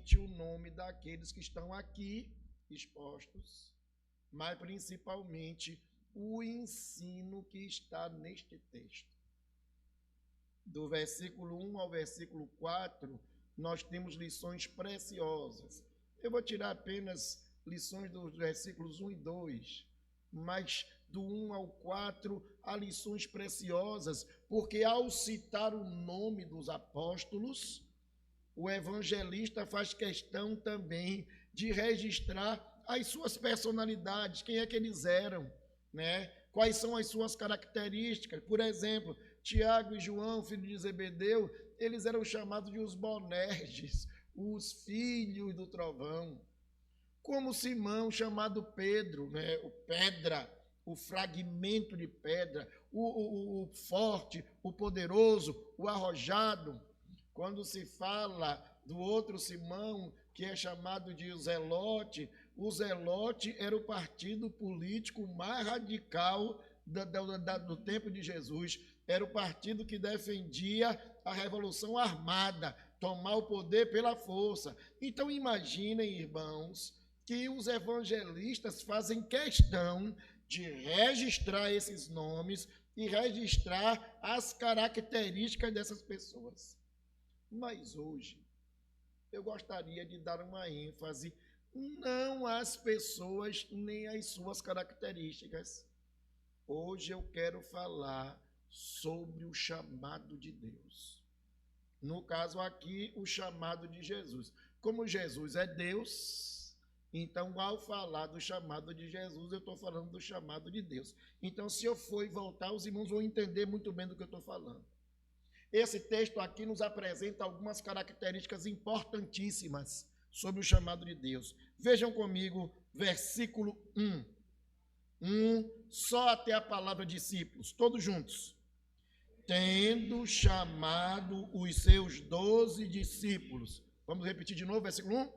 somente o nome daqueles que estão aqui expostos, mas principalmente o ensino que está neste texto. Do versículo 1 ao versículo 4, nós temos lições preciosas. Eu vou tirar apenas lições dos versículos 1 e 2, mas do 1 ao 4 há lições preciosas, porque ao citar o nome dos apóstolos, o evangelista faz questão também de registrar as suas personalidades, quem é que eles eram, né? Quais são as suas características. Por exemplo, Tiago e João, filhos de Zebedeu, eles eram chamados de os Boanerges, os filhos do trovão. Como Simão, chamado Pedro, né? O Pedra, o fragmento de pedra, o forte, o poderoso, o arrojado. Quando se fala do outro Simão, que é chamado de Zelote, o Zelote era o partido político mais radical do tempo de Jesus. Era o partido que defendia a revolução armada, tomar o poder pela força. Então imaginem, irmãos, que os evangelistas fazem questão de registrar esses nomes e registrar as características dessas pessoas. Mas hoje, eu gostaria de dar uma ênfase não às pessoas nem às suas características. Hoje eu quero falar sobre o chamado de Deus. No caso aqui, o chamado de Jesus. Como Jesus é Deus, então ao falar do chamado de Jesus, eu estou falando do chamado de Deus. Então, se eu for e voltar, os irmãos vão entender muito bem do que eu estou falando. Esse texto aqui nos apresenta algumas características importantíssimas sobre o chamado de Deus. Vejam comigo, versículo 1, só até a palavra discípulos, todos juntos. Tendo chamado os seus 12 discípulos. Vamos repetir de novo, versículo 1?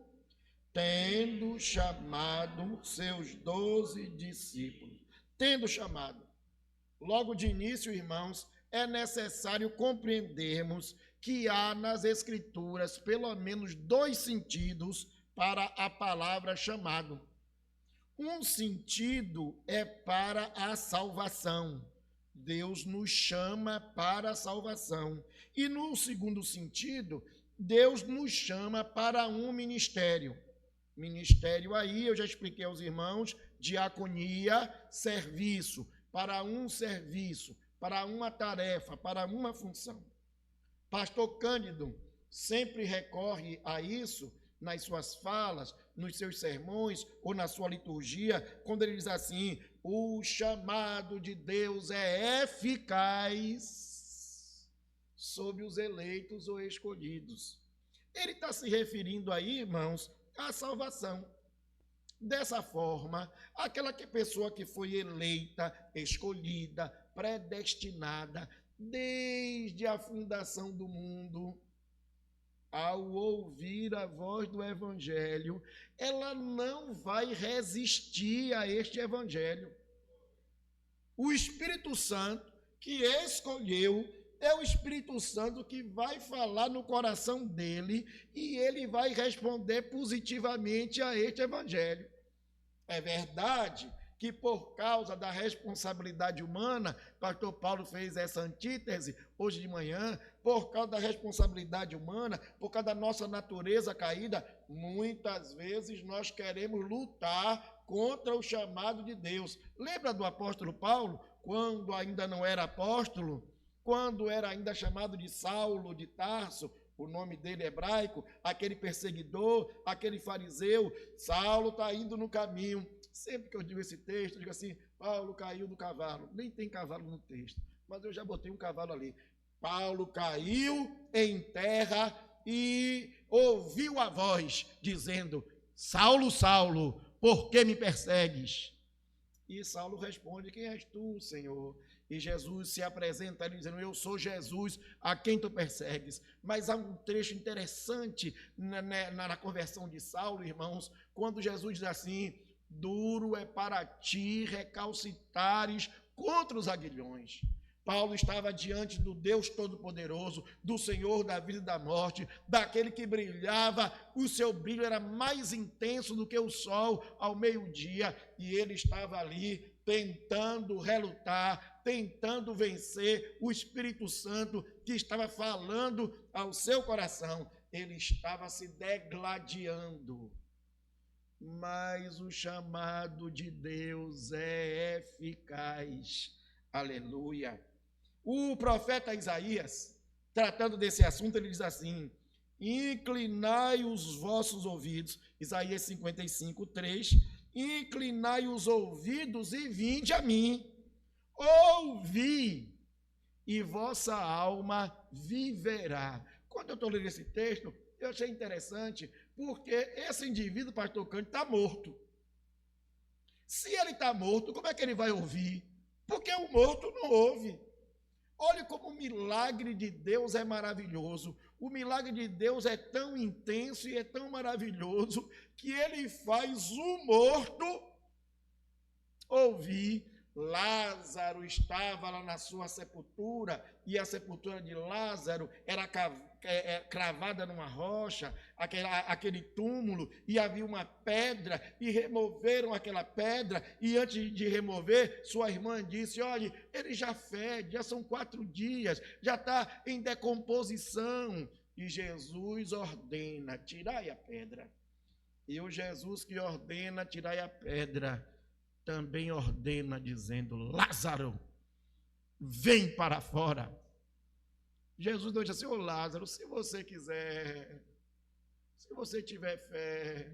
Tendo chamado seus 12 discípulos. Tendo chamado. Logo de início, irmãos, é necessário compreendermos que há nas Escrituras pelo menos dois sentidos para a palavra chamado. Um sentido é para a salvação. Deus nos chama para a salvação. E no segundo sentido, Deus nos chama para um ministério. Ministério aí, eu já expliquei aos irmãos, diaconia, serviço, para um serviço, para uma tarefa, para uma função. Pastor Cândido sempre recorre a isso nas suas falas, nos seus sermões ou na sua liturgia, quando ele diz assim: o chamado de Deus é eficaz sobre os eleitos ou escolhidos. Ele está se referindo aí, irmãos, à salvação. Dessa forma, aquela pessoa que foi eleita, escolhida, predestinada, desde a fundação do mundo, ao ouvir a voz do Evangelho, ela não vai resistir a este Evangelho. O Espírito Santo que escolheu é o Espírito Santo que vai falar no coração dele e ele vai responder positivamente a este Evangelho. É verdade que por causa da responsabilidade humana, pastor Paulo fez essa antítese hoje de manhã, por causa da responsabilidade humana, por causa da nossa natureza caída, muitas vezes nós queremos lutar contra o chamado de Deus. Lembra do apóstolo Paulo, quando ainda não era apóstolo, quando era ainda chamado de Saulo de Tarso, o nome dele é hebraico, aquele perseguidor, aquele fariseu, Saulo está indo no caminho. Sempre que eu digo esse texto, eu digo assim: Paulo caiu do cavalo. Nem tem cavalo no texto, mas eu já botei um cavalo ali. Paulo caiu em terra e ouviu a voz dizendo: Saulo, Saulo, por que me persegues? E Saulo responde: quem és tu, Senhor? E Jesus se apresenta ali dizendo: eu sou Jesus a quem tu persegues. Mas há um trecho interessante na conversão de Saulo, irmãos, quando Jesus diz assim: duro é para ti recalcitares contra os aguilhões. Paulo estava diante do Deus Todo-Poderoso, do Senhor da vida e da morte, daquele que brilhava, o seu brilho era mais intenso do que o sol ao meio-dia, e ele estava ali tentando relutar, tentando vencer o Espírito Santo que estava falando ao seu coração. Ele estava se degladiando. Mas o chamado de Deus é eficaz. Aleluia. O profeta Isaías, tratando desse assunto, ele diz assim: inclinai os vossos ouvidos, Isaías 55, 3, inclinai os ouvidos e vinde a mim, ouvi, e vossa alma viverá. Quando eu estou lendo esse texto, eu achei interessante, porque esse indivíduo, pastor Cândido, está morto. Se ele está morto, como é que ele vai ouvir? Porque o morto não ouve. Olha como o milagre de Deus é maravilhoso. O milagre de Deus é tão intenso e é tão maravilhoso que ele faz o morto ouvir. Lázaro estava lá na sua sepultura, e a sepultura de Lázaro era cravada numa rocha, aquele túmulo, e havia uma pedra, e removeram aquela pedra, e antes de remover, sua irmã disse: olha, ele já fede, já são 4 dias, já está em decomposição. E Jesus ordena: tirai a pedra. E o Jesus que ordena tirai a pedra, também ordena dizendo: Lázaro, vem para fora. Jesus não disse assim: ô Lázaro, se você quiser, se você tiver fé,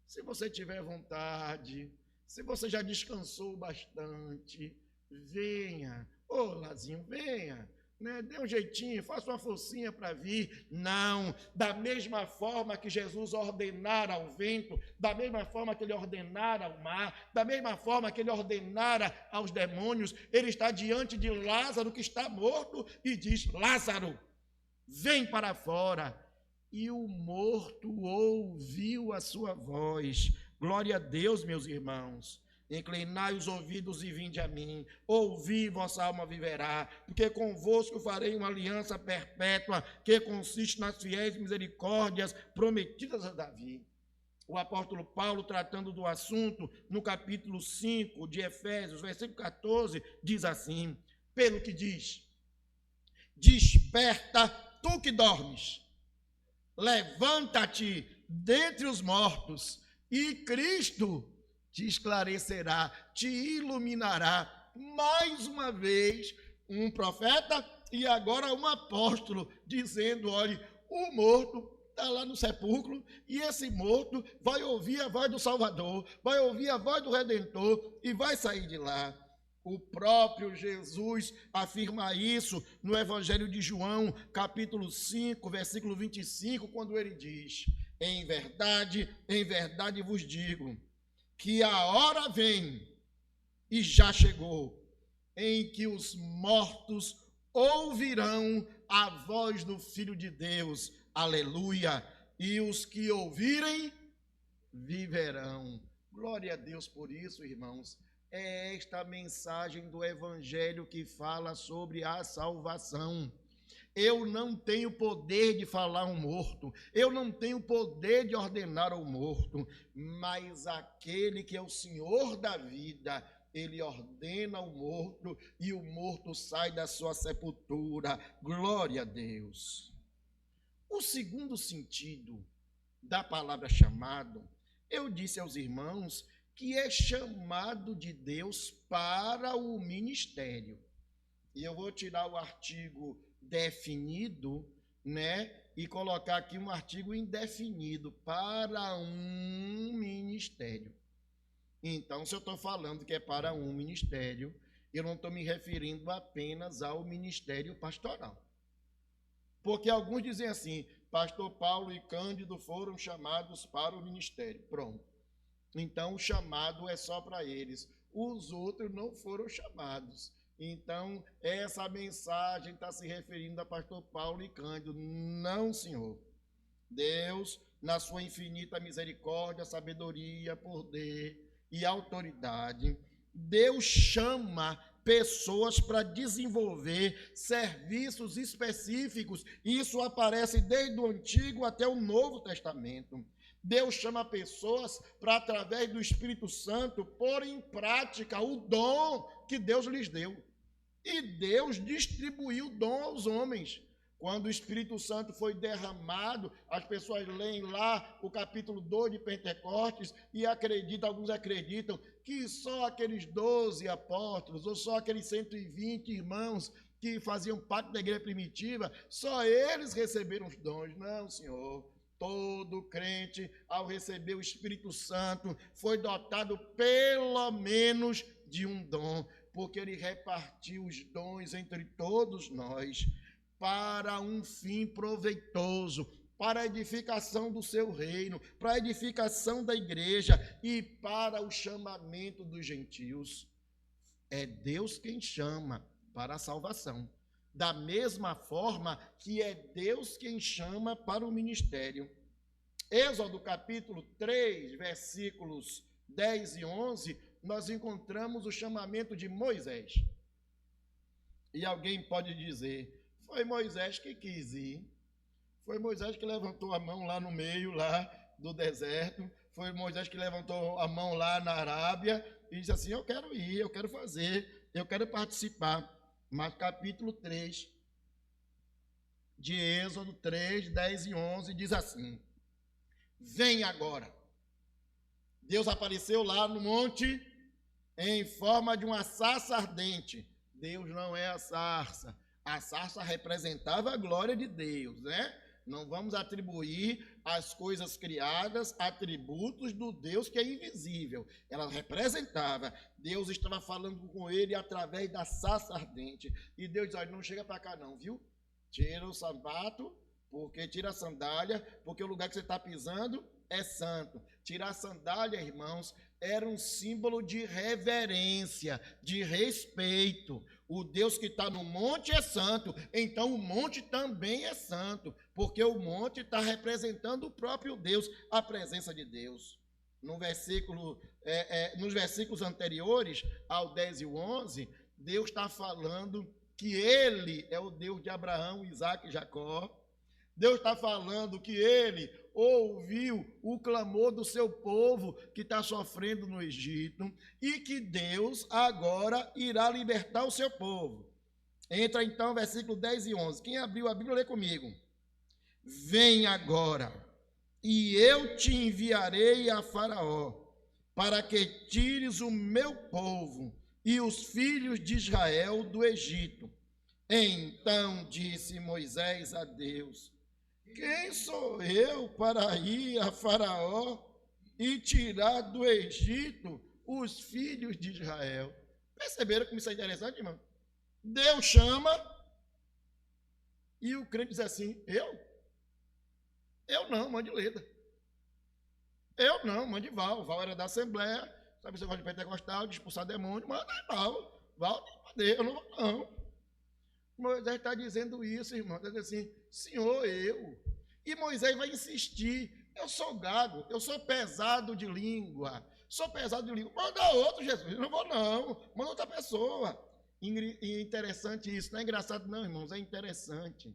se você tiver vontade, se você já descansou bastante, venha. Ô Lazinho, venha. Né? Dê um jeitinho, faça uma forcinha para vir. Não, da mesma forma que Jesus ordenara ao vento, da mesma forma que ele ordenara ao mar, da mesma forma que ele ordenara aos demônios, ele está diante de Lázaro que está morto e diz: Lázaro, vem para fora. E o morto ouviu a sua voz. Glória a Deus, meus irmãos. Inclinai os ouvidos e vinde a mim, ouvi, vossa alma viverá, porque convosco farei uma aliança perpétua, que consiste nas fiéis misericórdias prometidas a Davi. O apóstolo Paulo, tratando do assunto, no capítulo 5 de Efésios, versículo 14, diz assim: pelo que diz, desperta tu que dormes, levanta-te dentre os mortos, e Cristo te esclarecerá, te iluminará. Mais uma vez, um profeta e agora um apóstolo, dizendo: olhe, o morto está lá no sepulcro, e esse morto vai ouvir a voz do Salvador, vai ouvir a voz do Redentor e vai sair de lá. O próprio Jesus afirma isso no Evangelho de João, capítulo 5, versículo 25, quando ele diz: em verdade vos digo, que a hora vem, e já chegou, em que os mortos ouvirão a voz do Filho de Deus, aleluia, e os que ouvirem, viverão. Glória a Deus por isso, irmãos. É esta mensagem do Evangelho que fala sobre a salvação. Eu não tenho poder de falar um morto, eu não tenho poder de ordenar ao morto, mas aquele que é o Senhor da vida, ele ordena ao morto e o morto sai da sua sepultura. Glória a Deus. O segundo sentido da palavra chamado, eu disse aos irmãos que é chamado de Deus para o ministério. E eu vou tirar o artigo definido, né, e colocar aqui um artigo indefinido, para um ministério. Então, se eu estou falando que é para um ministério, eu não estou me referindo apenas ao ministério pastoral. Porque alguns dizem assim: pastor Paulo e Cândido foram chamados para o ministério. Pronto. Então, o chamado é só para eles. Os outros não foram chamados. Então, essa mensagem está se referindo a pastor Paulo e Cândido. Não, senhor. Deus, na sua infinita misericórdia, sabedoria, poder e autoridade, Deus chama pessoas para desenvolver serviços específicos. Isso aparece desde o Antigo até o Novo Testamento. Deus chama pessoas para, através do Espírito Santo, pôr em prática o dom que Deus lhes deu. E Deus distribuiu o dom aos homens. Quando o Espírito Santo foi derramado, as pessoas leem lá o capítulo 2 de Pentecostes e alguns acreditam que só aqueles 12 apóstolos, ou só aqueles 120 irmãos que faziam parte da igreja primitiva, só eles receberam os dons. Não, Senhor. Todo crente, ao receber o Espírito Santo, foi dotado pelo menos de um dom, porque ele repartiu os dons entre todos nós, para um fim proveitoso, para a edificação do seu reino, para a edificação da igreja e para o chamamento dos gentios. É Deus quem chama para a salvação, da mesma forma que é Deus quem chama para o ministério. Êxodo capítulo 3, versículos 10 e 11, nós encontramos o chamamento de Moisés. E alguém pode dizer: foi Moisés que quis ir, foi Moisés que levantou a mão lá no meio lá do deserto, foi Moisés que levantou a mão lá na Arábia e disse assim: eu quero ir, eu quero fazer, eu quero participar. Mas capítulo 3 de Êxodo 3, 10 e 11 diz assim: vem agora. Deus apareceu lá no monte em forma de uma sarça ardente. Deus não é a sarça. A sarça representava a glória de Deus, né? Não vamos atribuir às coisas criadas atributos do Deus que é invisível. Ela representava. Deus estava falando com ele através da sarça ardente. E Deus diz: olha, não chega para cá não, viu? Tira o sapato, tira a sandália, porque o lugar que você está pisando é santo. Tirar a sandália, irmãos, era um símbolo de reverência, de respeito. O Deus que está no monte é santo, então o monte também é santo, porque o monte está representando o próprio Deus, a presença de Deus. Nos versículos anteriores, ao 10 e 11, Deus está falando que Ele é o Deus de Abraão, Isaque e Jacó. Deus está falando que Ele ouviu o clamor do seu povo que está sofrendo no Egito e que Deus agora irá libertar o seu povo. Entra então versículo 10 e 11. Quem abriu a Bíblia, lê comigo. Vem agora, e eu te enviarei a Faraó, para que tires o meu povo e os filhos de Israel do Egito. Então disse Moisés a Deus: quem sou eu para ir a Faraó e tirar do Egito os filhos de Israel? Perceberam como isso é interessante, irmão? Deus chama e o crente diz assim: eu não, mande Leda. Eu não, mande Val. Val era da Assembleia, sabe, você gosta de pentecostal, de expulsar demônio, manda Val. Val tem poder, eu não vou não. Moisés está dizendo isso, irmão, está dizendo assim: Senhor, eu. E Moisés vai insistir: eu sou gago, eu sou pesado de língua, manda outro, Jesus, eu não vou não, manda outra pessoa. E interessante isso, não é engraçado não, irmãos, é interessante.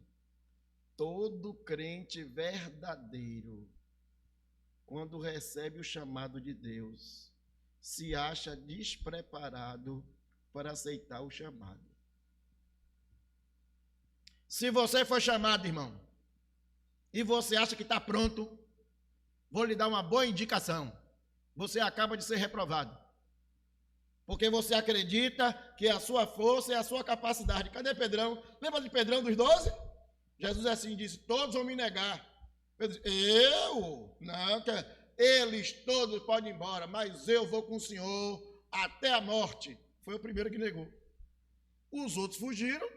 Todo crente verdadeiro, quando recebe o chamado de Deus, se acha despreparado para aceitar o chamado. Se você foi chamado, irmão, e você acha que está pronto, vou lhe dar uma boa indicação: você acaba de ser reprovado, porque você acredita que a sua força é a sua capacidade. Cadê Pedrão? Lembra de Pedrão dos 12? Jesus assim disse: todos vão me negar. Pedro disse: eu? Não, eles todos podem ir embora, mas eu vou com o Senhor até a morte. Foi o primeiro que negou. Os outros fugiram.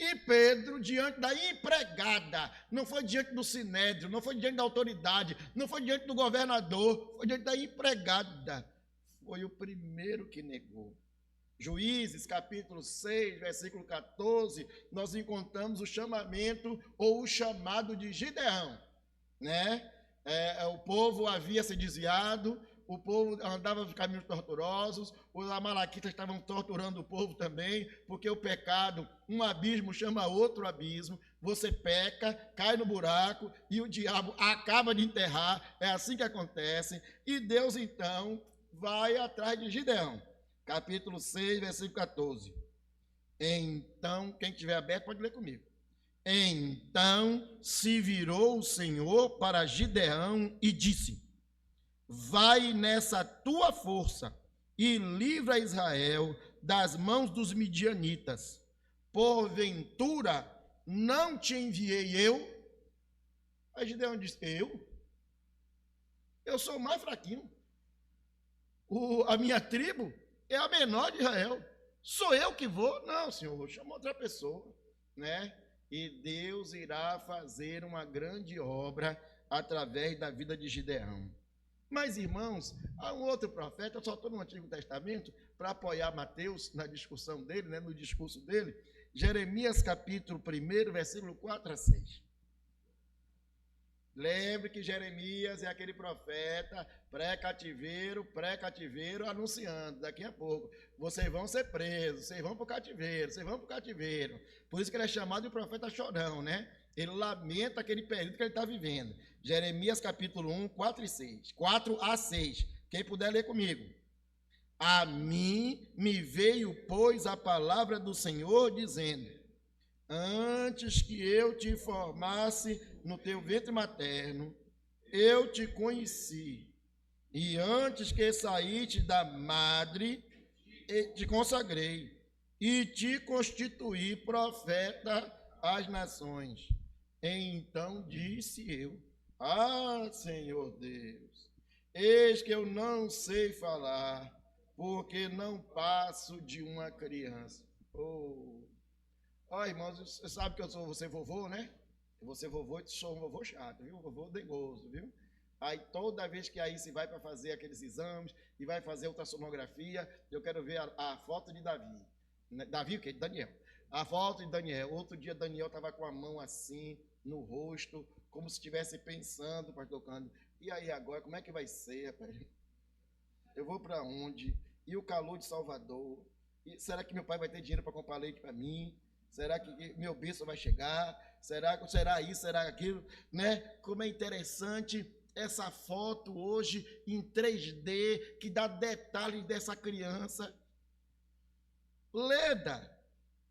E Pedro, diante da empregada, não foi diante do sinédrio, não foi diante da autoridade, não foi diante do governador, foi diante da empregada. Foi o primeiro que negou. Juízes, capítulo 6, versículo 14, nós encontramos o chamamento ou o chamado de Gideão, né? O povo havia se desviado, o povo andava por caminhos tortuosos, os amalequitas estavam torturando o povo também, porque o pecado, um abismo chama outro abismo, você peca, cai no buraco e o diabo acaba de enterrar, é assim que acontece, e Deus então vai atrás de Gideão, capítulo 6, versículo 14. Então, quem tiver aberto pode ler comigo. Então se virou o Senhor para Gideão e disse: vai nessa tua força e livra Israel das mãos dos midianitas. Porventura não te enviei eu? Aí Gideão disse: eu sou o mais fraquinho. A minha tribo é a menor de Israel. Sou eu que vou? Não, Senhor, chama outra pessoa, né? E Deus irá fazer uma grande obra através da vida de Gideão. Mas, irmãos, há um outro profeta, eu só estou no Antigo Testamento, para apoiar Mateus na discussão dele, né, no discurso dele, Jeremias capítulo 1, versículo 4 a 6. Lembre que Jeremias é aquele profeta pré-cativeiro, anunciando, daqui a pouco, vocês vão ser presos, vocês vão para o cativeiro, Por isso que ele é chamado de profeta chorão, né? Ele lamenta aquele período que ele está vivendo. Jeremias capítulo 1, 4 a 6. Quem puder ler comigo. A mim me veio, pois, a palavra do Senhor, dizendo: antes que eu te formasse no teu ventre materno, eu te conheci. E antes que saíste da madre, te consagrei e te constituí profeta às nações. Então disse eu: Senhor Deus, eis que eu não sei falar, porque não passo de uma criança. Irmãos, você sabe que eu sou você vovô, né? Você vovô, eu sou um vovô chato, viu? Vovô dengoso, viu? Aí toda vez que aí se vai para fazer aqueles exames e vai fazer ultrassonografia, eu quero ver a foto de Davi. Davi o quê? Daniel. A foto de Daniel. Outro dia Daniel estava com a mão assim no rosto, como se estivesse pensando, pastor Cândido, e aí agora, como é que vai ser, rapaz? Eu vou para onde? E o calor de Salvador? E será que meu pai vai ter dinheiro para comprar leite para mim? Será que meu bispo vai chegar? Será isso, será aquilo? Né? Como é interessante essa foto hoje em 3D, que dá detalhes dessa criança. Leda,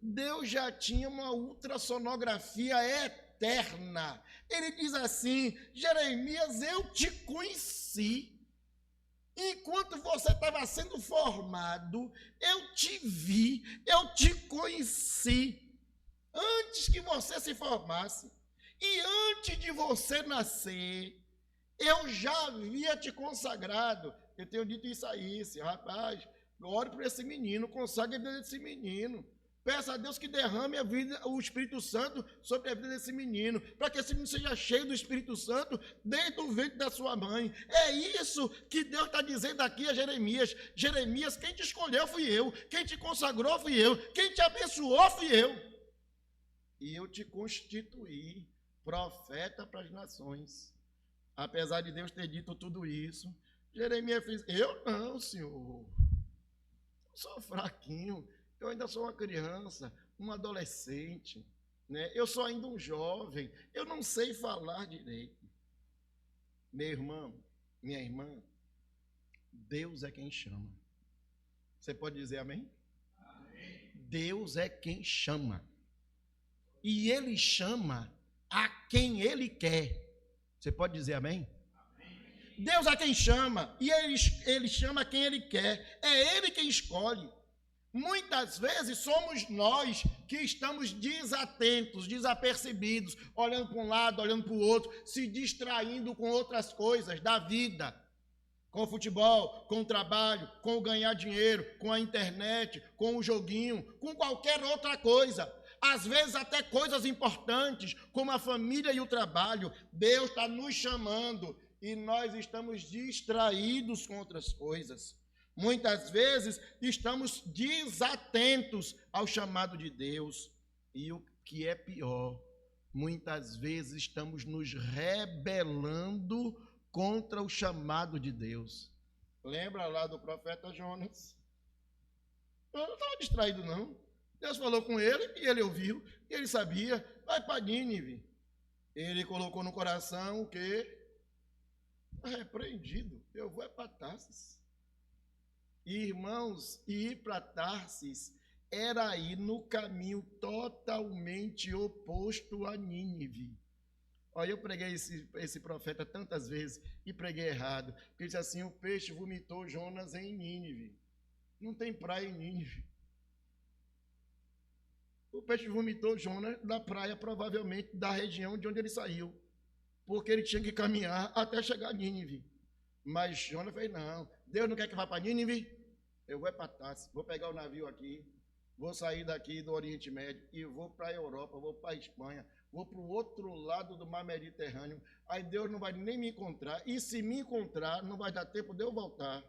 Deus já tinha uma ultrassonografia eterna. Ele diz assim: Jeremias, eu te conheci. Enquanto você estava sendo formado, eu te vi, eu te conheci. Antes que você se formasse, e antes de você nascer, eu já havia te consagrado. Eu tenho dito isso aí, rapaz, ore por esse menino, consagre a vida desse menino. Peça a Deus que derrame o Espírito Santo sobre a vida desse menino, para que esse menino seja cheio do Espírito Santo desde o ventre da sua mãe. É isso que Deus está dizendo aqui a Jeremias. Jeremias, quem te escolheu fui eu, quem te consagrou fui eu, quem te abençoou fui eu. E eu te constituí profeta para as nações. Apesar de Deus ter dito tudo isso, Jeremias fez: eu não, Senhor, eu sou fraquinho, eu ainda sou uma criança, um adolescente, né? Eu sou ainda um jovem, eu não sei falar direito. Meu irmão, minha irmã, Deus é quem chama. Você pode dizer amém? Amém. Deus é quem chama. E Ele chama a quem Ele quer. Você pode dizer amém? Amém. Deus é quem chama, e ele chama quem Ele quer. É Ele quem escolhe. Muitas vezes somos nós que estamos desatentos, desapercebidos, olhando para um lado, olhando para o outro, se distraindo com outras coisas da vida. Com o futebol, com o trabalho, com o ganhar dinheiro, com a internet, com o joguinho, com qualquer outra coisa. Às vezes até coisas importantes, como a família e o trabalho. Deus está nos chamando e nós estamos distraídos com outras coisas. Muitas vezes estamos desatentos ao chamado de Deus. E o que é pior, muitas vezes estamos nos rebelando contra o chamado de Deus. Lembra lá do profeta Jonas? Eu não estava distraído, não. Deus falou com ele e ele ouviu. E ele sabia, vai para Nínive. Ele colocou no coração o quê? Repreendido. Eu vou para Tarsis. Irmãos, ir para Tarsis era ir no caminho totalmente oposto a Nínive. Olha, eu preguei esse profeta tantas vezes e preguei errado. Porque ele disse assim, o peixe vomitou Jonas em Nínive. Não tem praia em Nínive. O peixe vomitou Jonas da praia, provavelmente da região de onde ele saiu. Porque ele tinha que caminhar até chegar a Nínive. Mas Jonas fez, não, Deus não quer que vá para Nínive? Eu vou para Tarsis, vou pegar o navio aqui, vou sair daqui do Oriente Médio e vou para a Europa, vou para a Espanha, vou para o outro lado do mar Mediterrâneo. Aí Deus não vai nem me encontrar, e se me encontrar, não vai dar tempo de eu voltar.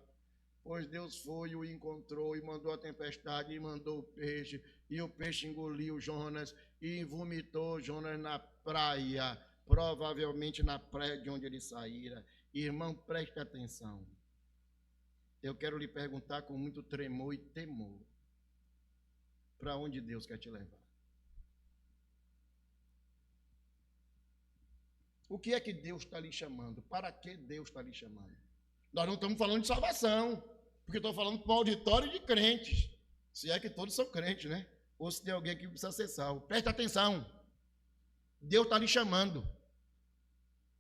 Pois Deus foi, o encontrou e mandou a tempestade e mandou o peixe, e o peixe engoliu Jonas e vomitou Jonas na praia, provavelmente na praia de onde ele saíra. Irmão, preste atenção. Eu quero lhe perguntar com muito tremor e temor, para onde Deus quer te levar? O que é que Deus está lhe chamando? Para que Deus está lhe chamando? Nós não estamos falando de salvação, porque estou falando para um auditório de crentes, se é que todos são crentes, né? Ou se tem alguém que precisa ser salvo. Preste atenção, Deus está lhe chamando.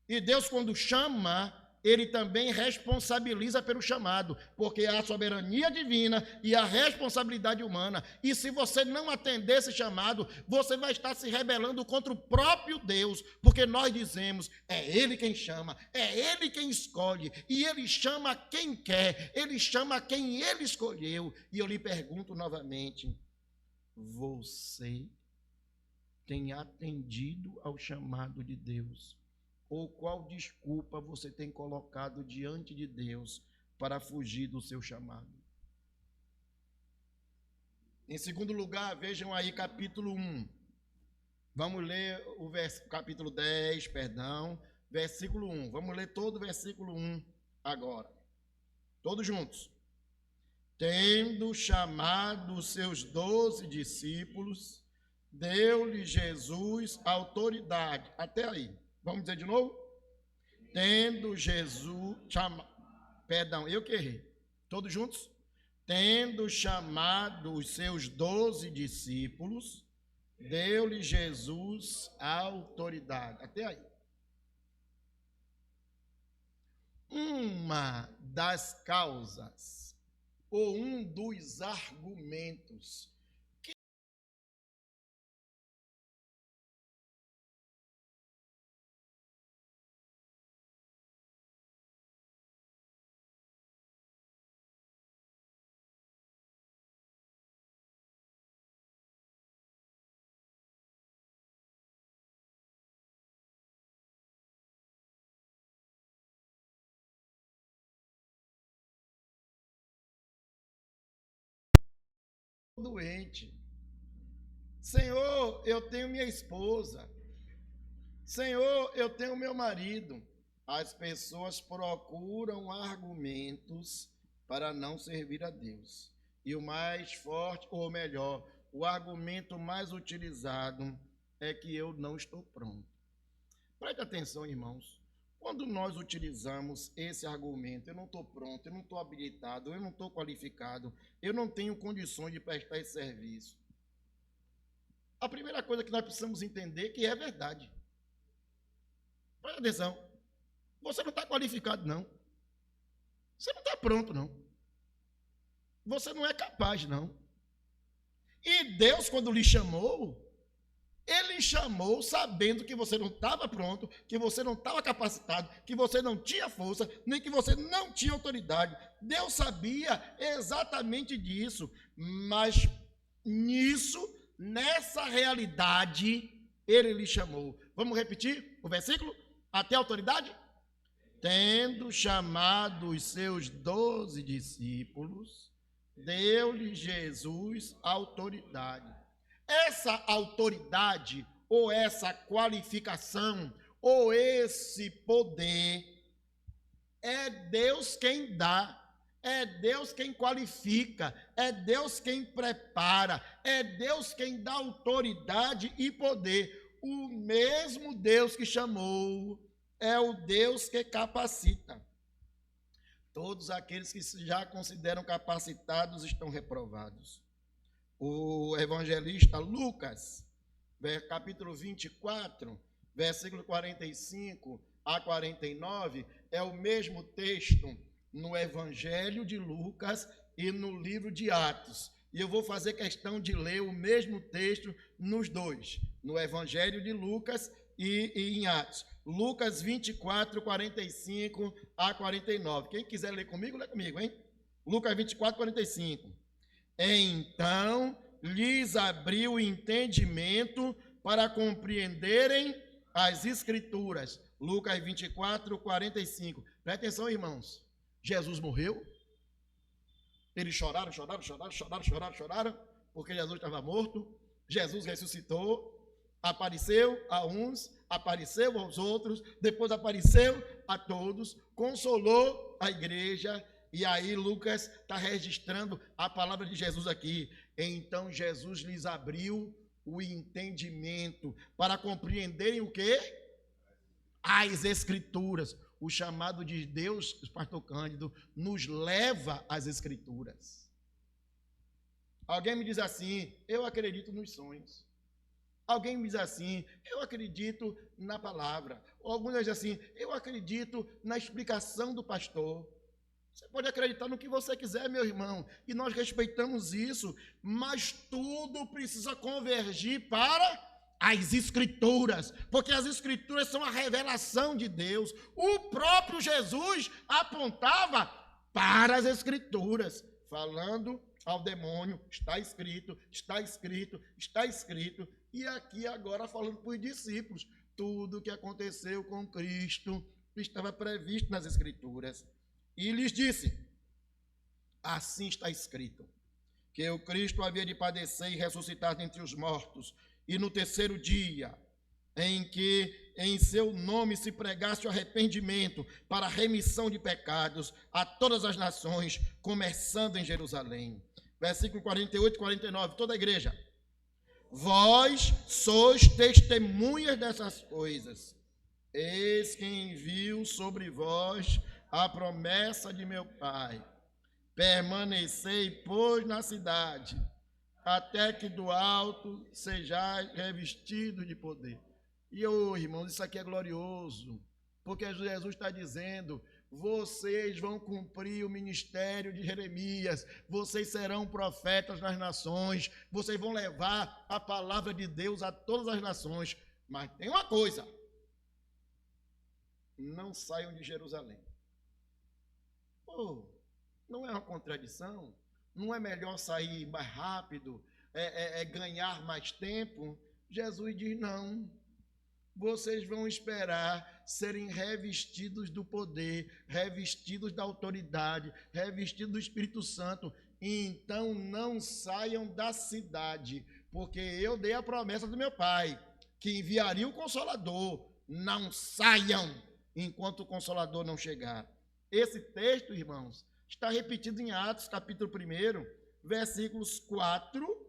E Deus, quando chama, ele também responsabiliza pelo chamado, porque há a soberania divina e a responsabilidade humana. E se você não atender esse chamado, você vai estar se rebelando contra o próprio Deus, porque nós dizemos, é Ele quem chama, é Ele quem escolhe, e Ele chama quem quer, Ele chama quem Ele escolheu. E eu lhe pergunto novamente, você tem atendido ao chamado de Deus? Ou qual desculpa você tem colocado diante de Deus para fugir do seu chamado? Em segundo lugar, vejam aí capítulo 1. Vamos ler o capítulo 10, versículo 1. Vamos ler todo o versículo 1 agora. Todos juntos. Tendo chamado os seus 12 discípulos, deu-lhe Jesus autoridade. Até aí. Vamos dizer de novo? Tendo Jesus eu que errei. Todos juntos? Tendo chamado os seus 12 discípulos, deu-lhe Jesus autoridade. Até aí. Uma das causas, ou um dos argumentos doente. Senhor, eu tenho minha esposa. Senhor, eu tenho meu marido. As pessoas procuram argumentos para não servir a Deus. E o mais forte, ou melhor, o argumento mais utilizado é que eu não estou pronto. Preste atenção, irmãos. Quando nós utilizamos esse argumento, eu não estou pronto, eu não estou habilitado, eu não estou qualificado, eu não tenho condições de prestar esse serviço. A primeira coisa que nós precisamos entender é que é verdade. Presta atenção. Você não está qualificado, não. Você não está pronto, não. Você não é capaz, não. E Deus, quando lhe chamou, Ele chamou sabendo que você não estava pronto, que você não estava capacitado, que você não tinha força, nem que você não tinha autoridade. Deus sabia exatamente disso, mas nessa realidade, Ele lhe chamou. Vamos repetir o versículo? Até a autoridade? Tendo chamado os seus 12 discípulos, deu-lhe Jesus autoridade. Essa autoridade, ou essa qualificação, ou esse poder, é Deus quem dá. É Deus quem qualifica, é Deus quem prepara, é Deus quem dá autoridade e poder. O mesmo Deus que chamou é o Deus que capacita. Todos aqueles que se já consideram capacitados estão reprovados. O evangelista Lucas, capítulo 24, versículo 45 a 49, é o mesmo texto no Evangelho de Lucas e no livro de Atos. E eu vou fazer questão de ler o mesmo texto nos dois, no Evangelho de Lucas e em Atos. Lucas 24, 45 a 49. Quem quiser ler comigo, lê comigo, hein? Lucas 24, 45. Então lhes abriu o entendimento para compreenderem as Escrituras. Lucas 24, 45. Presta atenção, irmãos. Jesus morreu. Eles choraram, porque Jesus estava morto. Jesus ressuscitou. Apareceu a uns, apareceu aos outros, depois apareceu a todos, consolou a igreja. E aí Lucas está registrando a palavra de Jesus aqui. Então Jesus lhes abriu o entendimento para compreenderem o quê? As Escrituras. O chamado de Deus, pastor Cândido, nos leva às Escrituras. Alguém me diz assim, eu acredito nos sonhos. Alguém me diz assim, eu acredito na palavra. Ou alguns dizem assim, eu acredito na explicação do pastor. Você pode acreditar no que você quiser, meu irmão, e nós respeitamos isso, mas tudo precisa convergir para as Escrituras, porque as Escrituras são a revelação de Deus. O próprio Jesus apontava para as Escrituras, falando ao demônio, está escrito, está escrito, está escrito, e aqui agora falando para os discípulos, tudo o que aconteceu com Cristo estava previsto nas Escrituras. E lhes disse, assim está escrito, que o Cristo havia de padecer e ressuscitar dentre os mortos, e no terceiro dia, em que em seu nome se pregasse o arrependimento para a remissão de pecados a todas as nações, começando em Jerusalém. Versículo 48 e 49, toda a igreja. Vós sois testemunhas dessas coisas. Eis que envio sobre vós a promessa de meu Pai. Permanecei, pois, na cidade, até que do alto sejais revestidos de poder. E, irmãos, isso aqui é glorioso, porque Jesus está dizendo, vocês vão cumprir o ministério de Jeremias, vocês serão profetas nas nações, vocês vão levar a palavra de Deus a todas as nações, mas tem uma coisa, não saiam de Jerusalém. Não é uma contradição? Não é melhor sair mais rápido, ganhar mais tempo? Jesus diz, não. Vocês vão esperar serem revestidos do poder, revestidos da autoridade, revestidos do Espírito Santo. Então não saiam da cidade, porque eu dei a promessa do meu Pai, que enviaria o Consolador. Não saiam enquanto o Consolador não chegar. Esse texto, irmãos, está repetido em Atos, capítulo 1, versículos 4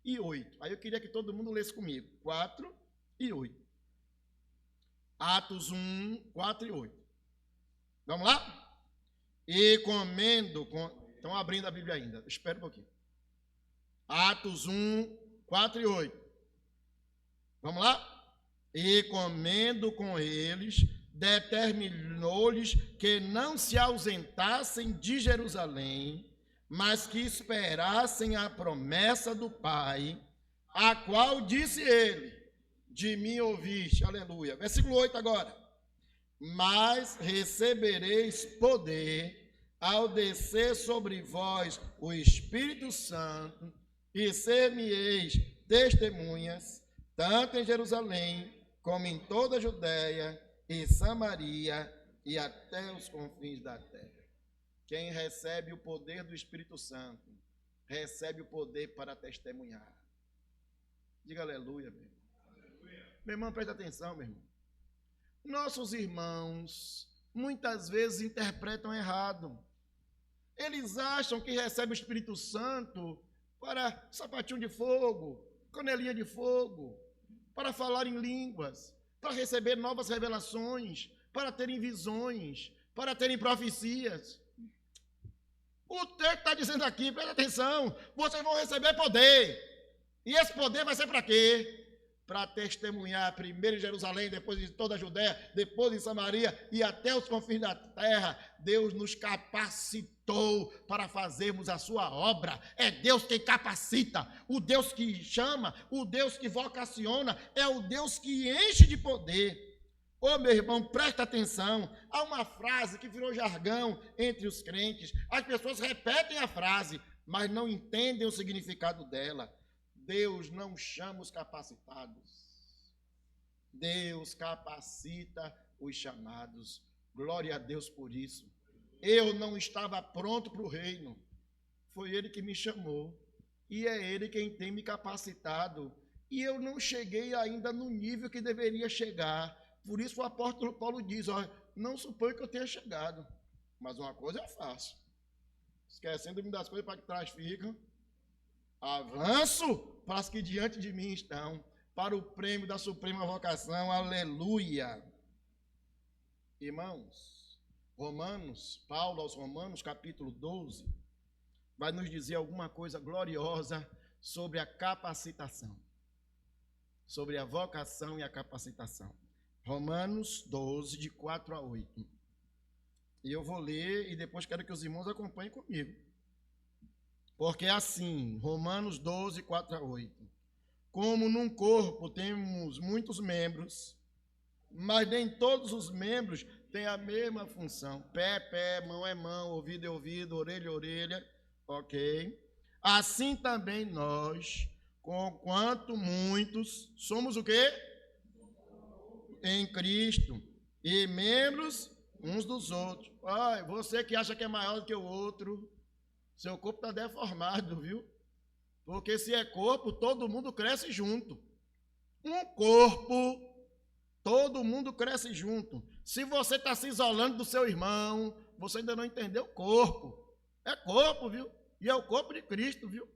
e 8. Aí eu queria que todo mundo lesse comigo. 4 e 8. Atos 1, 4 e 8. Vamos lá? E comendo... Estão abrindo a Bíblia ainda. Espera um pouquinho. Atos 1, 4 e 8. Vamos lá? E comendo com eles... determinou-lhes que não se ausentassem de Jerusalém, mas que esperassem a promessa do Pai, a qual disse ele, de mim ouviste, aleluia. Versículo 8 agora. Mas recebereis poder ao descer sobre vós o Espírito Santo, e ser-me-eis testemunhas, tanto em Jerusalém, como em toda a Judéia, e Samaria e até os confins da terra. Quem recebe o poder do Espírito Santo, recebe o poder para testemunhar. Diga aleluia, meu irmão. Aleluia. Meu irmão, presta atenção, meu irmão. Nossos irmãos muitas vezes interpretam errado. Eles acham que recebem o Espírito Santo para sapatinho de fogo, canelinha de fogo, para falar em línguas, para receber novas revelações, para terem visões, para terem profecias. O texto está dizendo aqui, presta atenção, vocês vão receber poder. E esse poder vai ser para quê? Para testemunhar primeiro em Jerusalém, depois em toda a Judéia, depois em Samaria e até os confins da terra. Deus nos capacitou para fazermos a sua obra. É Deus quem capacita, o Deus que chama, o Deus que vocaciona, é o Deus que enche de poder. Ô, meu irmão, presta atenção, há uma frase que virou jargão entre os crentes. As pessoas repetem a frase, mas não entendem o significado dela. Deus não chama os capacitados. Deus capacita os chamados. Glória a Deus por isso. Eu não estava pronto para o reino. Foi Ele que me chamou. E é Ele quem tem me capacitado. E eu não cheguei ainda no nível que deveria chegar. Por isso o apóstolo Paulo diz, não suponho que eu tenha chegado. Mas uma coisa eu faço. Esquecendo-me das coisas para que trás ficam. Avanço para as que diante de mim estão, para o prêmio da suprema vocação, aleluia. Irmãos, Paulo aos Romanos, capítulo 12, vai nos dizer alguma coisa gloriosa sobre a capacitação, sobre a vocação e a capacitação. Romanos 12, de 4 a 8. E eu vou ler e depois quero que os irmãos acompanhem comigo. Porque assim, Romanos 12, 4 a 8. Como num corpo temos muitos membros, mas nem todos os membros têm a mesma função. Pé é pé, mão é mão, ouvido é ouvido, orelha é orelha, ok? Assim também nós, conquanto muitos, somos o quê? Em Cristo, e membros uns dos outros. Você que acha que é maior do que o outro, seu corpo está deformado, viu? Porque se é corpo, todo mundo cresce junto. Um corpo, todo mundo cresce junto. Se você está se isolando do seu irmão, você ainda não entendeu o corpo. É corpo, viu? E é o corpo de Cristo, viu?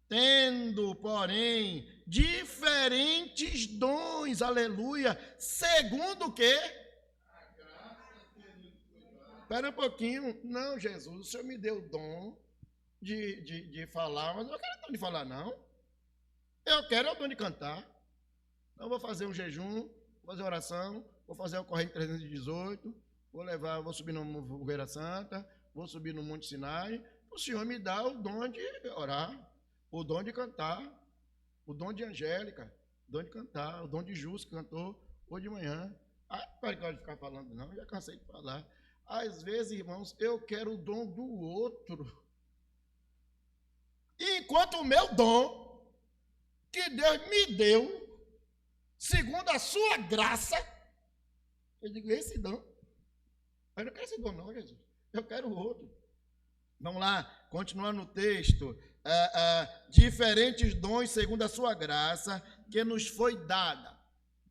Tendo, porém, diferentes dons, aleluia, segundo o quê? Espera um pouquinho. Não, Jesus, o Senhor me deu o dom de falar, mas eu não quero o dom de falar, não. Eu quero o dom de cantar. Então, vou fazer um jejum, vou fazer oração, vou fazer o correio 318, vou subir no Fogueira Santa, vou subir no Monte Sinai. O Senhor me dá o dom de orar, o dom de cantar, o dom de Angélica, o dom de cantar, o dom de Jus, que cantou hoje de manhã. Não pode ficar falando, não, já cansei de falar. Às vezes, irmãos, eu quero o dom do outro. Enquanto o meu dom, que Deus me deu, segundo a sua graça, eu digo, esse dom, eu não quero esse dom não, Jesus, eu quero o outro. Vamos lá, continuando no texto. Diferentes dons segundo a sua graça, que nos foi dada.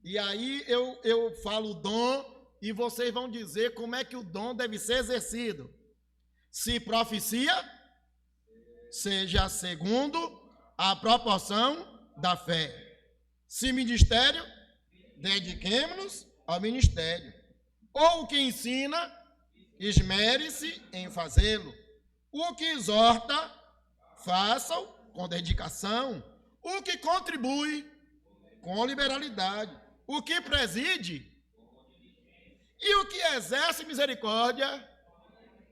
E aí eu falo dom, e vocês vão dizer como é que o dom deve ser exercido. Se profecia, seja segundo a proporção da fé. Se ministério, dediquemo-nos ao ministério. Ou o que ensina, esmere-se em fazê-lo. O que exorta, faça-o com dedicação. O que contribui, com liberalidade. O que preside, e o que exerce misericórdia,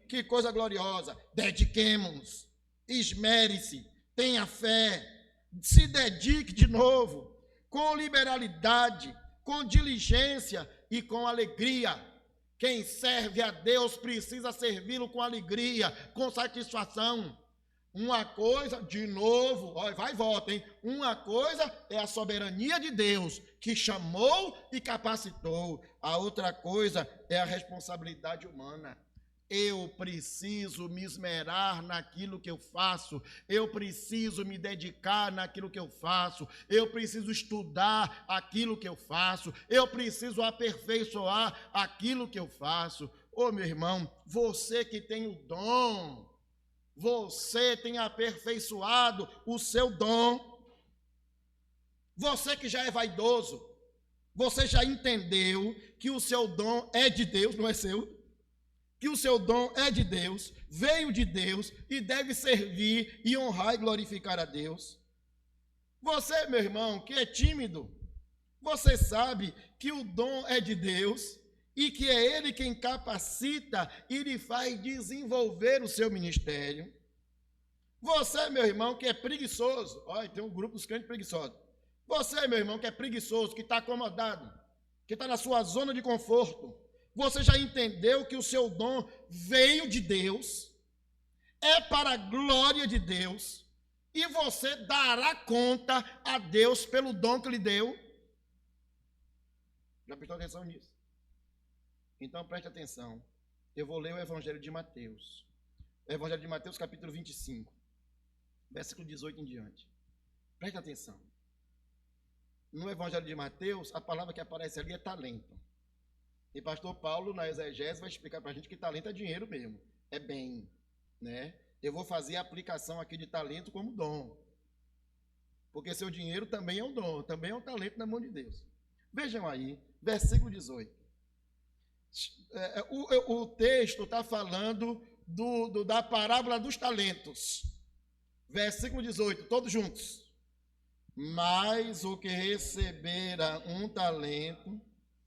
que coisa gloriosa. Dediquemo-nos, esmere-se, tenha fé, se dedique de novo, com liberalidade, com diligência e com alegria. Quem serve a Deus precisa servi-lo com alegria, com satisfação. Uma coisa, de novo, vai e volta, hein? Uma coisa é a soberania de Deus, que chamou e capacitou. A outra coisa é a responsabilidade humana. Eu preciso me esmerar naquilo que eu faço, eu preciso me dedicar naquilo que eu faço, eu preciso estudar aquilo que eu faço, eu preciso aperfeiçoar aquilo que eu faço. Ô, meu irmão, você que tem o dom, você tem aperfeiçoado o seu dom. Você que já é vaidoso, você já entendeu que o seu dom é de Deus, não é seu? Que o seu dom é de Deus, veio de Deus e deve servir e honrar e glorificar a Deus. Você, meu irmão, que é tímido, você sabe que o dom é de Deus e que é Ele quem capacita e lhe faz desenvolver o seu ministério. Você, meu irmão, que é preguiçoso, olha, tem um grupo dos crentes preguiçosos. Você, meu irmão, que é preguiçoso, que está acomodado, que está na sua zona de conforto, você já entendeu que o seu dom veio de Deus, é para a glória de Deus, e você dará conta a Deus pelo dom que lhe deu? Já prestou atenção nisso? Então preste atenção. Eu vou ler o Evangelho de Mateus. O Evangelho de Mateus, capítulo 25, versículo 18 em diante. Preste atenção. No Evangelho de Mateus, a palavra que aparece ali é talento. E pastor Paulo, na exegese, vai explicar para a gente que talento é dinheiro mesmo. É bem, né? Eu vou fazer a aplicação aqui de talento como dom. Porque seu dinheiro também é um dom, também é um talento na mão de Deus. Vejam aí, versículo 18. O texto está falando da parábola dos talentos. Versículo 18, todos juntos. Mas o que recebera um talento,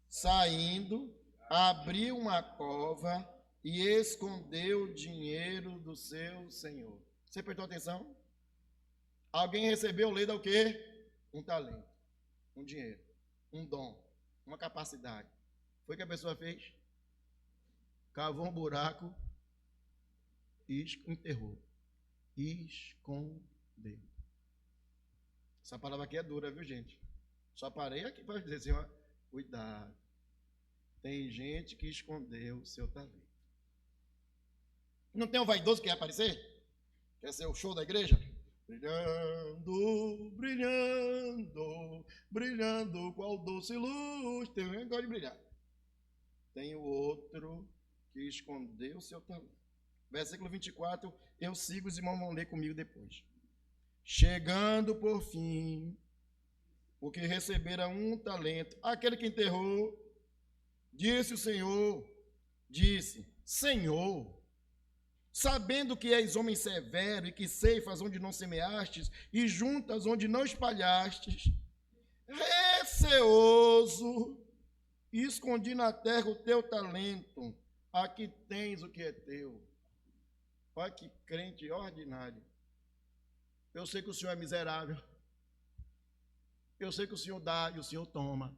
saindo, abriu uma cova e escondeu o dinheiro do seu senhor. Você prestou atenção? Alguém recebeu, lei da o quê? Um talento, um dinheiro, um dom, uma capacidade. Foi o que a pessoa fez? Cavou um buraco e enterrou. Escondeu. Essa palavra aqui é dura, viu, gente? Só parei aqui para dizer assim, ó, cuidado. Tem gente que escondeu o seu talento. Não tem um vaidoso que quer aparecer? Quer ser o show da igreja? Brilhando, brilhando, brilhando, qual doce luz. Tem um que gosta de brilhar. Tem o outro que escondeu o seu talento. Versículo 24, eu sigo, os irmãos vão ler comigo depois. Chegando por fim, o que recebera um talento, aquele que enterrou, disse o Senhor, Senhor, sabendo que és homem severo e que ceifas onde não semeastes e juntas onde não espalhastes, receoso, escondi na terra o teu talento, aqui tens o que é teu. Olha que crente ordinário. Eu sei que o Senhor é miserável. Eu sei que o Senhor dá e o Senhor toma.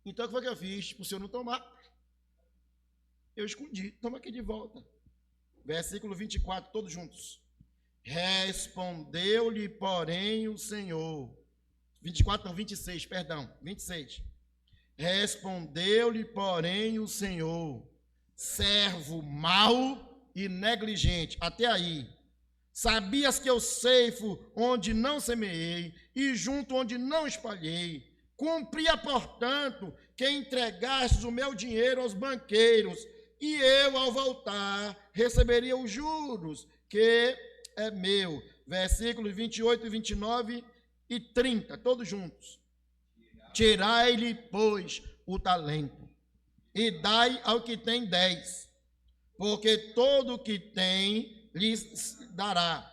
Então, o que foi que eu fiz? Para o Senhor não tomar, eu escondi. Toma aqui de volta. Versículo 24, todos juntos. Respondeu-lhe, porém, o Senhor. 24, não, 26, perdão. 26. Respondeu-lhe, porém, o Senhor. Servo mau e negligente. Até aí. Sabias que eu ceifo onde não semeei e junto onde não espalhei. Cumpria, portanto, que entregastes o meu dinheiro aos banqueiros, e eu, ao voltar, receberia os juros, que é meu. Versículos 28, 29 e 30, todos juntos. Tirai-lhe, pois, o talento, e dai ao que tem 10, porque todo o que tem lhes dará,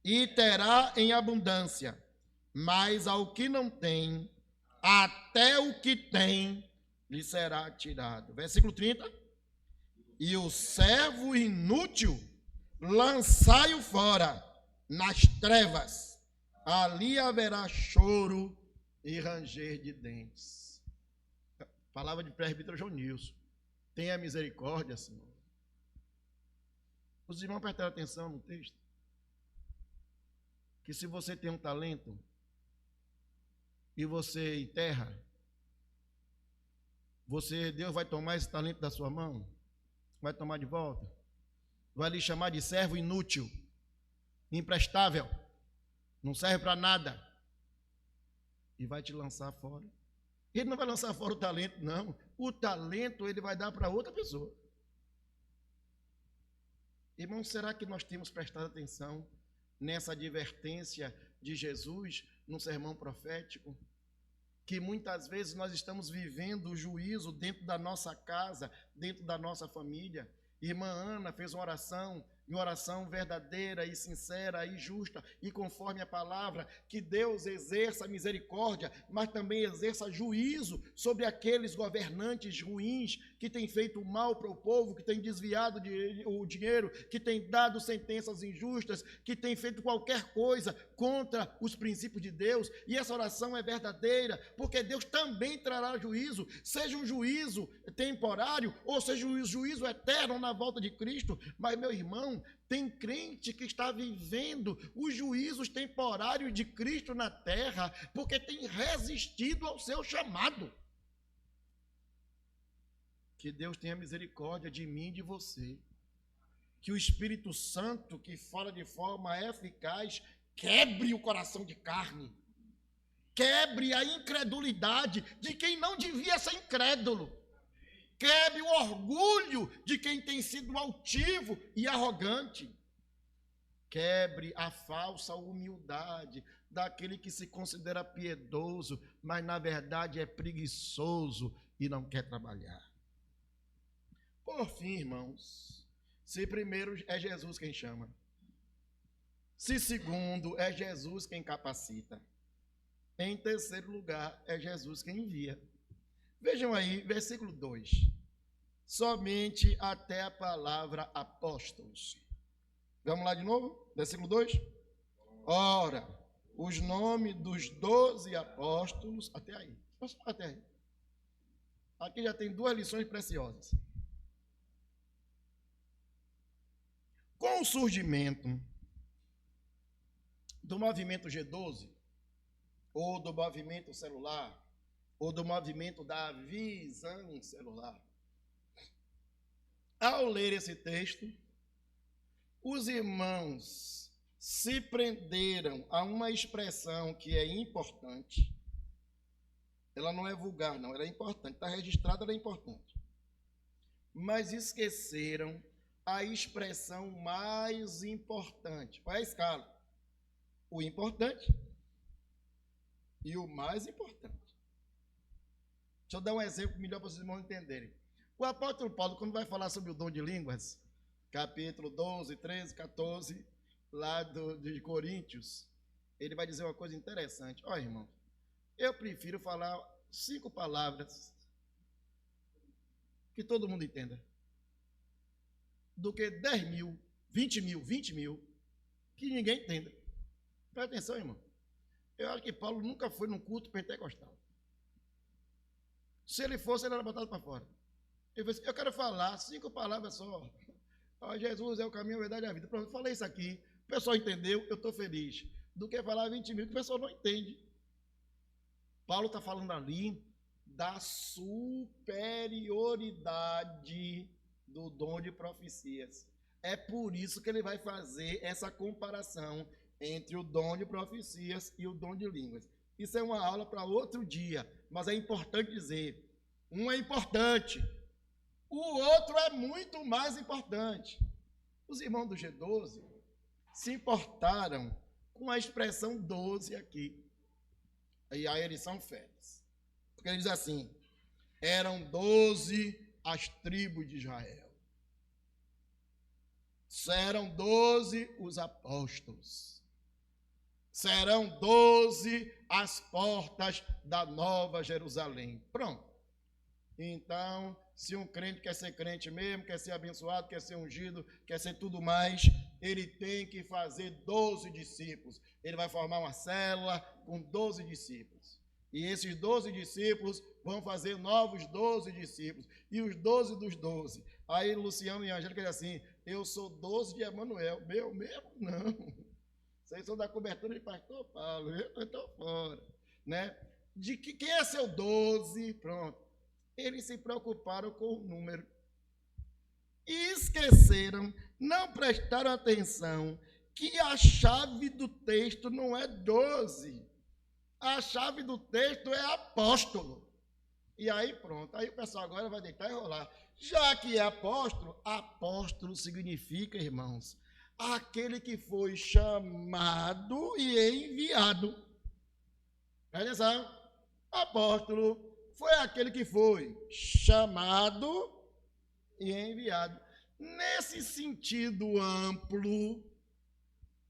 e terá em abundância, mas ao que não tem, até o que tem lhe será tirado. Versículo 30. E o servo inútil, lançai-o fora, nas trevas, ali haverá choro e ranger de dentes. Palavra de presbítero João Nilson. Tenha misericórdia, Senhor. Os irmãos prestaram atenção no texto? Que se você tem um talento e você enterra, Deus vai tomar esse talento da sua mão, vai tomar de volta, vai lhe chamar de servo inútil, imprestável, não serve para nada, e vai te lançar fora. Ele não vai lançar fora o talento, não. O talento ele vai dar para outra pessoa. Irmão, será que nós temos prestado atenção nessa advertência de Jesus no sermão profético? Que muitas vezes nós estamos vivendo o juízo dentro da nossa casa, dentro da nossa família. Irmã Ana fez uma oração verdadeira e sincera e justa, e conforme a palavra, que Deus exerça misericórdia, mas também exerça juízo sobre aqueles governantes ruins que têm feito mal para o povo, que têm desviado o dinheiro, que têm dado sentenças injustas, que têm feito qualquer coisa contra os princípios de Deus. E essa oração é verdadeira, porque Deus também trará juízo, seja um juízo temporário ou seja um juízo eterno na volta de Cristo. Mas, meu irmão, tem crente que está vivendo os juízos temporários de Cristo na terra, porque tem resistido ao seu chamado. Que Deus tenha misericórdia de mim e de você. Que o Espírito Santo, que fala de forma eficaz, quebre o coração de carne. Quebre a incredulidade de quem não devia ser incrédulo. Quebre o orgulho de quem tem sido altivo e arrogante. Quebre a falsa humildade daquele que se considera piedoso, mas na verdade é preguiçoso e não quer trabalhar. Por fim, irmãos, se primeiro é Jesus quem chama, se segundo é Jesus quem capacita, em terceiro lugar é Jesus quem envia. Vejam aí, versículo 2. Somente até a palavra apóstolos. Vamos lá de novo? Versículo 2. Ora, os nomes dos 12 apóstolos, até aí. Até aí. Aqui já tem 2 lições preciosas. Com o surgimento do movimento G12, ou do movimento celular, ou do movimento da visão celular, ao ler esse texto, os irmãos se prenderam a uma expressão que é importante. Ela não é vulgar, não, ela é importante, está registrada, ela é importante. Mas esqueceram a expressão mais importante. Qual é a escala? O importante e o mais importante. Deixa eu dar um exemplo melhor para vocês irmãos entenderem. O apóstolo Paulo, quando vai falar sobre o dom de línguas, capítulo 12, 13, 14, lá de Coríntios, ele vai dizer uma coisa interessante. Ó, irmão, eu prefiro falar 5 palavras que todo mundo entenda, do que 10 mil, 20 mil, que ninguém entenda. Presta atenção, irmão. Eu acho que Paulo nunca foi num culto pentecostal. Se ele fosse, ele era botado para fora. Ele disse, eu quero falar 5 palavras só. Oh, Jesus é o caminho, a verdade e a vida. Pronto, falei isso aqui. O pessoal entendeu, eu estou feliz. Do que falar 20 mil, que o pessoal não entende. Paulo está falando ali da superioridade do dom de profecias. É por isso que ele vai fazer essa comparação entre o dom de profecias e o dom de línguas. Isso é uma aula para outro dia, mas é importante dizer, um é importante, o outro é muito mais importante. Os irmãos do G12 se importaram com a expressão 12 aqui, e aí eles são férias, porque ele diz assim, eram 12 as tribos de Israel, serão 12 os apóstolos, serão 12 as portas da Nova Jerusalém. Pronto. Então, se um crente quer ser crente mesmo, quer ser abençoado, quer ser ungido, quer ser tudo mais, ele tem que fazer 12 discípulos. Ele vai formar uma célula com 12 discípulos. E esses 12 discípulos vão fazer novos 12 discípulos. E os 12 dos 12. Aí Luciano e Angélica dizem assim, eu sou 12 de Emanuel. Meu mesmo não. Vocês são da cobertura de pastor Paulo, eu estou fora, né? De que quem é seu 12? Pronto. Eles se preocuparam com o número. E esqueceram, não prestaram atenção, que a chave do texto não é 12. A chave do texto é apóstolo. E aí pronto, aí o pessoal agora vai deitar e rolar. Já que é apóstolo, apóstolo significa, irmãos, aquele que foi chamado e enviado. Presta atenção. Apóstolo foi aquele que foi chamado e enviado. Nesse sentido amplo,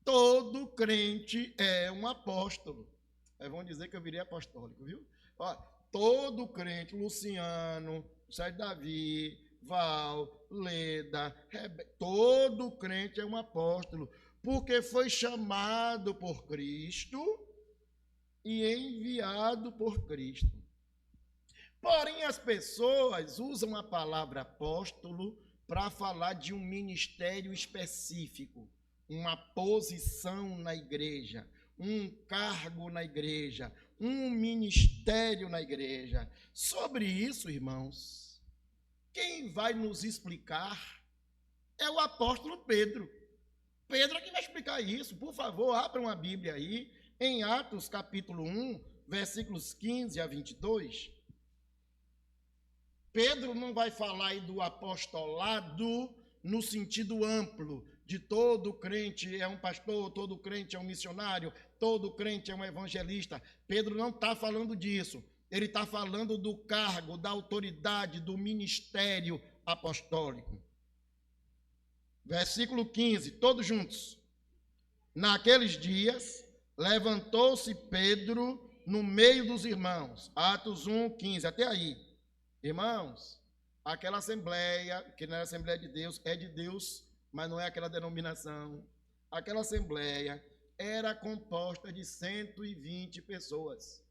todo crente é um apóstolo. Aí vão dizer que eu virei apostólico, viu? Ó, todo crente, Luciano, Sérgio Davi, Val, Leda, todo crente é um apóstolo, porque foi chamado por Cristo e enviado por Cristo. Porém, as pessoas usam a palavra apóstolo para falar de um ministério específico, uma posição na igreja, um cargo na igreja, um ministério na igreja. Sobre isso, irmãos, quem vai nos explicar é o apóstolo Pedro. Pedro é quem vai explicar isso. Por favor, abram a Bíblia aí, em Atos capítulo 1, versículos 15 a 22. Pedro não vai falar aí do apostolado no sentido amplo, de todo crente é um pastor, todo crente é um missionário, todo crente é um evangelista. Pedro não está falando disso. Ele está falando do cargo, da autoridade, do ministério apostólico. Versículo 15, todos juntos. Naqueles dias, levantou-se Pedro no meio dos irmãos. Atos 1, 15, até aí. Irmãos, aquela assembleia, que não é a Assembleia de Deus, é de Deus, mas não é aquela denominação. Aquela assembleia era composta de 120 pessoas.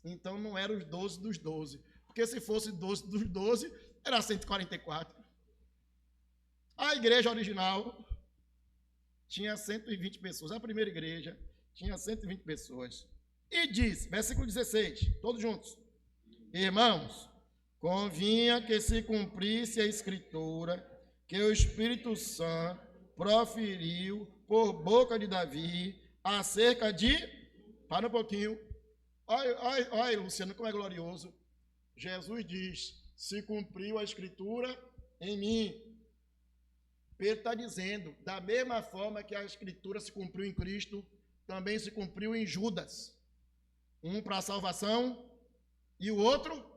Então não eram os 12 dos 12, porque se fosse 12 dos 12, era 144. A igreja original tinha 120 pessoas, a primeira igreja tinha 120 pessoas. E diz, versículo 16, todos juntos: irmãos, convinha que se cumprisse a escritura que o Espírito Santo proferiu por boca de Davi acerca de... Para um pouquinho. Olha, Luciano, como é glorioso. Jesus diz, se cumpriu a escritura em mim. Pedro está dizendo, da mesma forma que a escritura se cumpriu em Cristo, também se cumpriu em Judas. Um para a salvação e o outro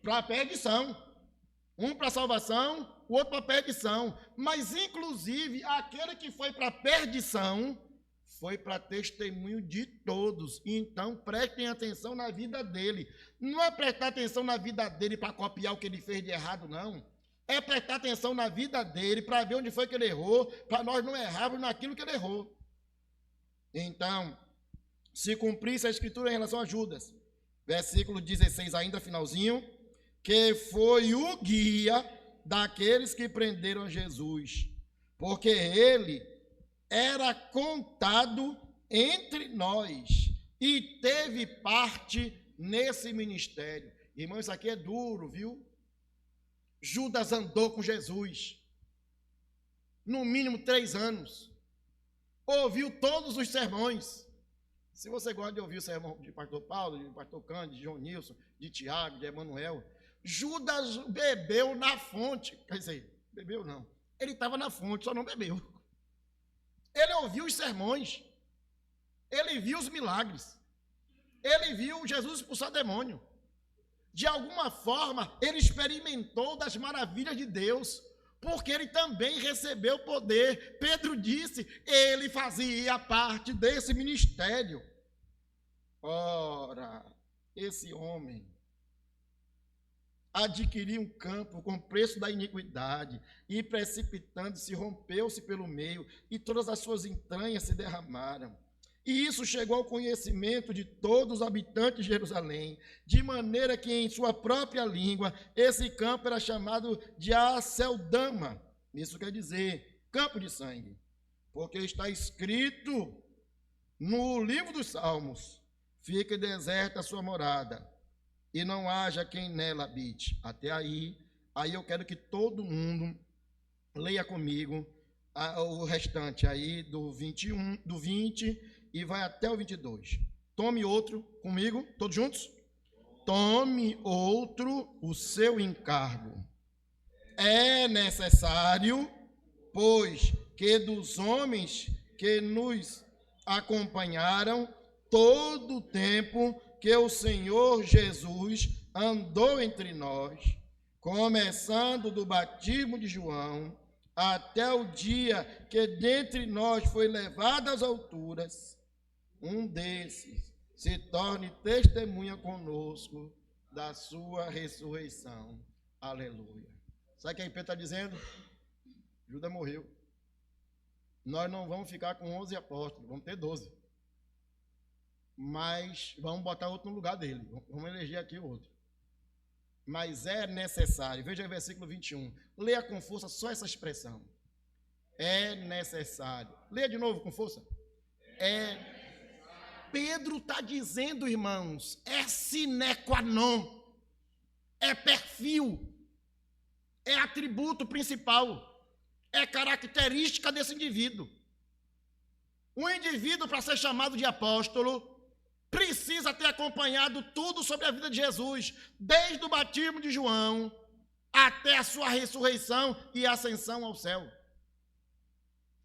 para a perdição. Um para a salvação, o outro para a perdição. Mas, inclusive, aquele que foi para a perdição foi para testemunho de todos. Então, prestem atenção na vida dele. Não é prestar atenção na vida dele para copiar o que ele fez de errado, não. É prestar atenção na vida dele para ver onde foi que ele errou, para nós não errarmos naquilo que ele errou. Então, se cumprisse a escritura em relação a Judas, versículo 16, ainda finalzinho, que foi o guia daqueles que prenderam Jesus, porque ele era contado entre nós e teve parte nesse ministério. Irmão, isso aqui é duro, viu? Judas andou com Jesus, no mínimo 3 anos, ouviu todos os sermões. Se você gosta de ouvir o sermão de pastor Paulo, de pastor Cândido, de João Nilson, de Tiago, de Emanuel, Judas bebeu na fonte, quer dizer, bebeu não, ele estava na fonte, só não bebeu. Ele ouviu os sermões, ele viu os milagres, ele viu Jesus expulsar demônio. De alguma forma, ele experimentou das maravilhas de Deus, porque ele também recebeu poder. Pedro disse, ele fazia parte desse ministério. Ora, esse homem adquiriu um campo com preço da iniquidade, e precipitando-se, rompeu-se pelo meio, e todas as suas entranhas se derramaram. E isso chegou ao conhecimento de todos os habitantes de Jerusalém, de maneira que em sua própria língua, esse campo era chamado de Aceldama. Isso quer dizer, campo de sangue. Porque está escrito no livro dos Salmos, fique deserta a sua morada, e não haja quem nela habite. Até aí eu quero que todo mundo leia comigo o restante aí do 21, do 20 e vai até o 22. Tome outro comigo, todos juntos? Tome outro o seu encargo. É necessário, pois, que dos homens que nos acompanharam todo o tempo que o Senhor Jesus andou entre nós, começando do batismo de João, até o dia que dentre nós foi levado às alturas, um desses se torne testemunha conosco da sua ressurreição. Aleluia. Sabe o que a Pedro está dizendo? Judas morreu. Nós não vamos ficar com 11 apóstolos, vamos ter 12. Mas vamos botar outro no lugar dele. Vamos eleger aqui outro. Mas é necessário. Veja o versículo 21. Leia com força só essa expressão. É necessário. Leia de novo com força. Pedro está dizendo, irmãos, é sine qua non. É perfil. É atributo principal. É característica desse indivíduo. Um indivíduo, para ser chamado de apóstolo, precisa ter acompanhado tudo sobre a vida de Jesus, desde o batismo de João até a sua ressurreição e ascensão ao céu.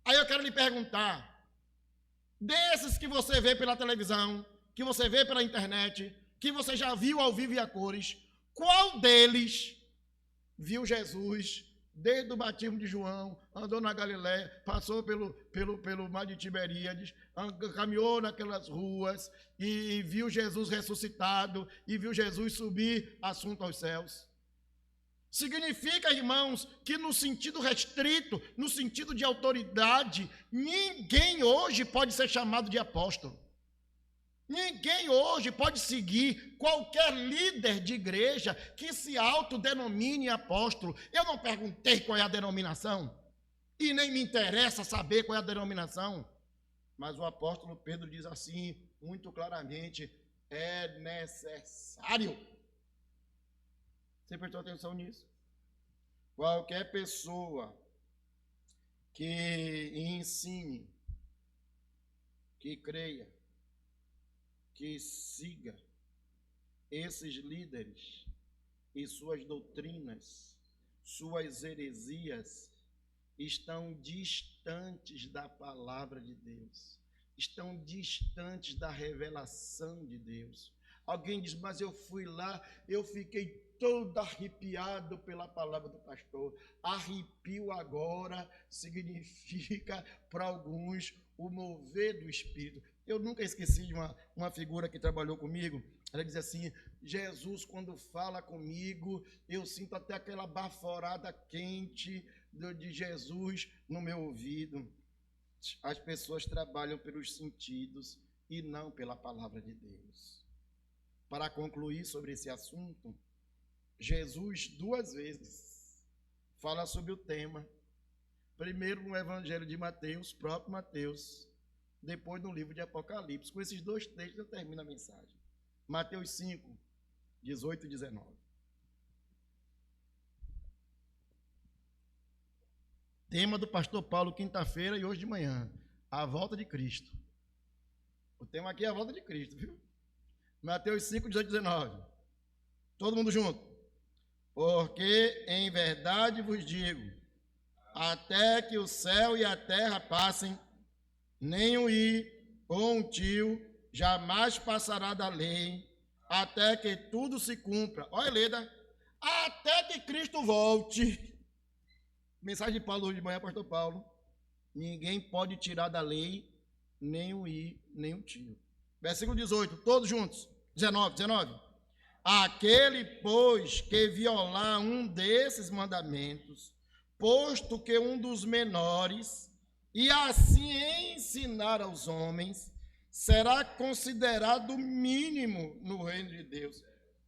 Aí eu quero lhe perguntar, desses que você vê pela televisão, que você vê pela internet, que você já viu ao vivo e a cores, qual deles viu Jesus desde o batismo de João, andou na Galiléia, passou pelo mar de Tiberíades, caminhou naquelas ruas e viu Jesus ressuscitado e viu Jesus subir assunto aos céus? Significa, irmãos, que no sentido restrito, no sentido de autoridade, ninguém hoje pode ser chamado de apóstolo. Ninguém hoje pode seguir qualquer líder de igreja que se autodenomine apóstolo. Eu não perguntei qual é a denominação, e nem me interessa saber qual é a denominação. Mas o apóstolo Pedro diz assim, muito claramente, é necessário. Você prestou atenção nisso? Qualquer pessoa que ensine, que creia, que siga esses líderes e suas doutrinas, suas heresias, estão distantes da palavra de Deus, estão distantes da revelação de Deus. Alguém diz, mas eu fui lá, eu fiquei todo arrepiado pela palavra do pastor. Arrepio agora significa, para alguns, o mover do Espírito. Eu nunca esqueci de uma figura que trabalhou comigo. Ela diz assim, Jesus, quando fala comigo, eu sinto até aquela baforada quente de Jesus no meu ouvido. As pessoas trabalham pelos sentidos e não pela palavra de Deus. Para concluir sobre esse assunto, Jesus 2 vezes fala sobre o tema. Primeiro no Evangelho de Mateus, próprio Mateus, depois no livro de Apocalipse. Com esses 2 textos eu termino a mensagem. Mateus 5, 18 e 19. Tema do pastor Paulo, quinta-feira e hoje de manhã, a volta de Cristo. O tema aqui é a volta de Cristo, viu? Mateus 5, 18 e 19. Todo mundo junto. Porque em verdade vos digo, até que o céu e a terra passem, nem um i ou um tio jamais passará da lei, até que tudo se cumpra. Olha, Leda, até que Cristo volte. Mensagem de Paulo hoje de manhã, pastor Paulo. Ninguém pode tirar da lei nem um i, nem um tio. Versículo 18, todos juntos. 19. Aquele, pois, que violar um desses mandamentos, posto que um dos menores, e assim ensinar aos homens, será considerado mínimo no reino de Deus.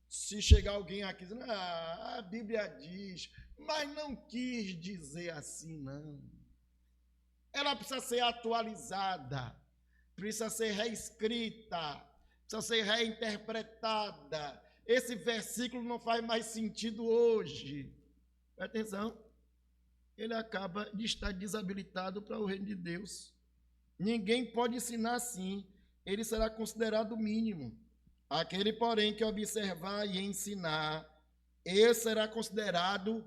Se chegar alguém aqui dizendo, a Bíblia diz, mas não quis dizer assim, não. Ela precisa ser atualizada, precisa ser reescrita, precisa ser reinterpretada. Esse versículo não faz mais sentido hoje. Presta atenção. Ele acaba de estar desabilitado para o reino de Deus. Ninguém pode ensinar assim. Ele será considerado mínimo. Aquele, porém, que observar e ensinar, ele será considerado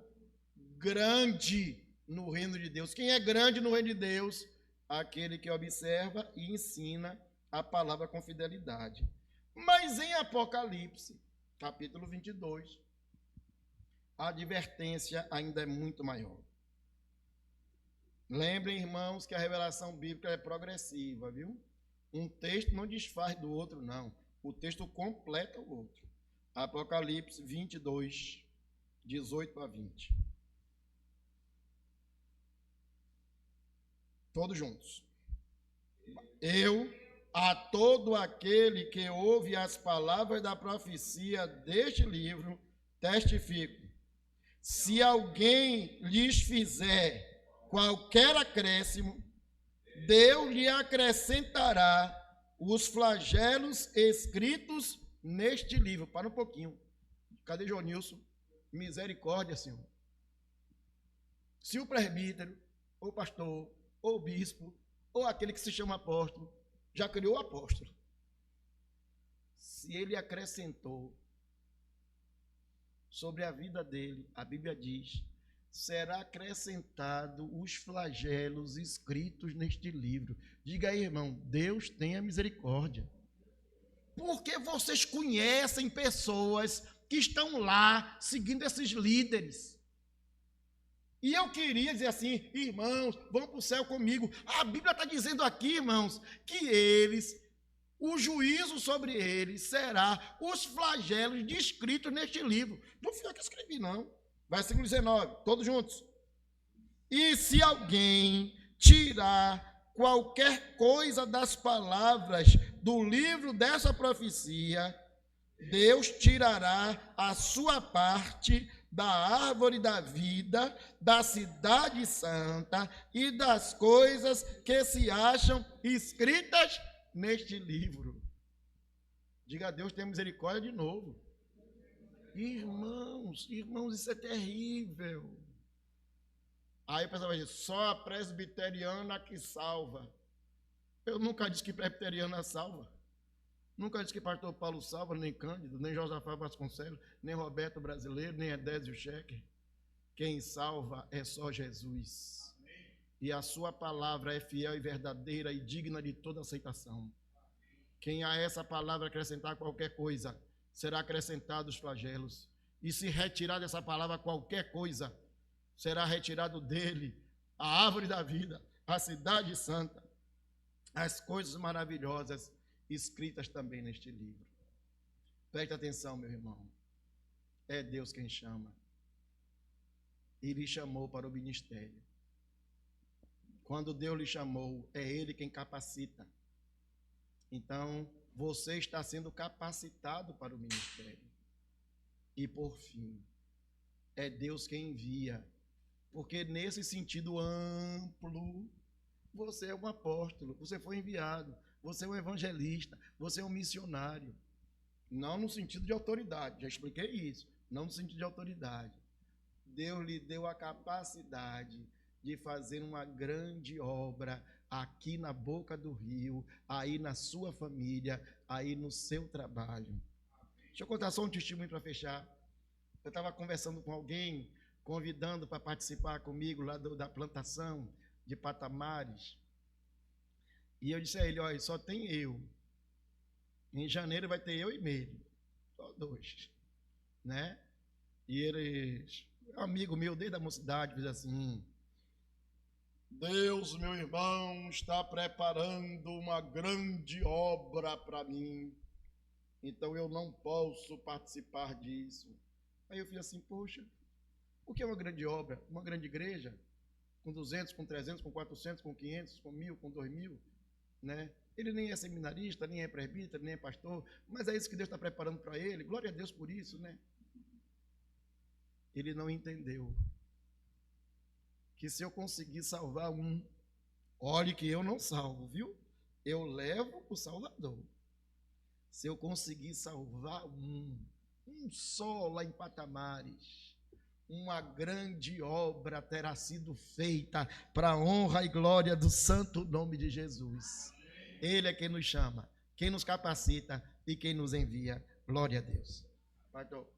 grande no reino de Deus. Quem é grande no reino de Deus? Aquele que observa e ensina a palavra com fidelidade. Mas em Apocalipse, capítulo 22, a advertência ainda é muito maior. Lembrem, irmãos, que a revelação bíblica é progressiva, viu? Um texto não desfaz do outro, não. O texto completa o outro. Apocalipse 22, 18 a 20. Todos juntos. Eu, a todo aquele que ouve as palavras da profecia deste livro, testifico. Se alguém lhes fizer qualquer acréscimo, Deus lhe acrescentará os flagelos escritos neste livro. Para um pouquinho. Cadê Jonilson? Misericórdia, Senhor. Se o presbítero, ou pastor, ou bispo, ou aquele que se chama apóstolo, já criou o apóstolo. Se ele acrescentou sobre a vida dele, a Bíblia diz, será acrescentado os flagelos escritos neste livro. Diga aí, irmão, Deus tenha misericórdia. Porque vocês conhecem pessoas que estão lá seguindo esses líderes. E eu queria dizer assim, irmãos, vão para o céu comigo. A Bíblia está dizendo aqui, irmãos, que eles, o juízo sobre eles será os flagelos descritos neste livro. Não fui eu que escrevi, não. Versículo 19, todos juntos. E se alguém tirar qualquer coisa das palavras do livro dessa profecia, Deus tirará a sua parte da árvore da vida, da cidade santa e das coisas que se acham escritas neste livro. Diga a Deus, tenha misericórdia de novo. Irmãos, isso é terrível. Aí o pessoal vai dizer, só a presbiteriana que salva. Eu nunca disse que presbiteriana salva. Nunca disse que pastor Paulo salva, nem Cândido, nem Josafá Vasconcelos, nem Roberto Brasileiro, nem Edésio Schecker. Quem salva é só Jesus. E a sua palavra é fiel e verdadeira e digna de toda aceitação. Quem a essa palavra acrescentar qualquer coisa, será acrescentado os flagelos. E se retirar dessa palavra qualquer coisa, será retirado dele a árvore da vida, a cidade santa, as coisas maravilhosas escritas também neste livro. Preste atenção, meu irmão. É Deus quem chama. Ele lhe chamou para o ministério. Quando Deus lhe chamou, é Ele quem capacita. Então, você está sendo capacitado para o ministério. E, por fim, é Deus quem envia. Porque, nesse sentido amplo, você é um apóstolo, você foi enviado, você é um evangelista, você é um missionário. Não no sentido de autoridade, já expliquei isso. Não no sentido de autoridade. Deus lhe deu a capacidade de fazer uma grande obra aqui na boca do rio, aí na sua família, aí no seu trabalho. Deixa eu contar só um testemunho para fechar. Eu estava conversando com alguém, convidando para participar comigo lá da plantação de Patamares. E eu disse a ele, olha, só tem eu. Em janeiro vai ter eu e Meire. Só dois. Né? E eles, um amigo meu desde a mocidade, fez assim, Deus, meu irmão, está preparando uma grande obra para mim. Então eu não posso participar disso. Aí eu fiz assim, poxa, o que é uma grande obra? Uma grande igreja? Com 200, com 300, com 400, com 500, com 1.000, com 2.000, né? Ele nem é seminarista, nem é presbítero, nem é pastor, mas é isso que Deus está preparando para ele. Glória a Deus por isso, né? Ele não entendeu que se eu conseguir salvar um, olhe que eu não salvo, viu? Eu levo o Salvador. Se eu conseguir salvar um só lá em Patamares, uma grande obra terá sido feita para a honra e glória do santo nome de Jesus. Ele é quem nos chama, quem nos capacita e quem nos envia. Glória a Deus. Pastor.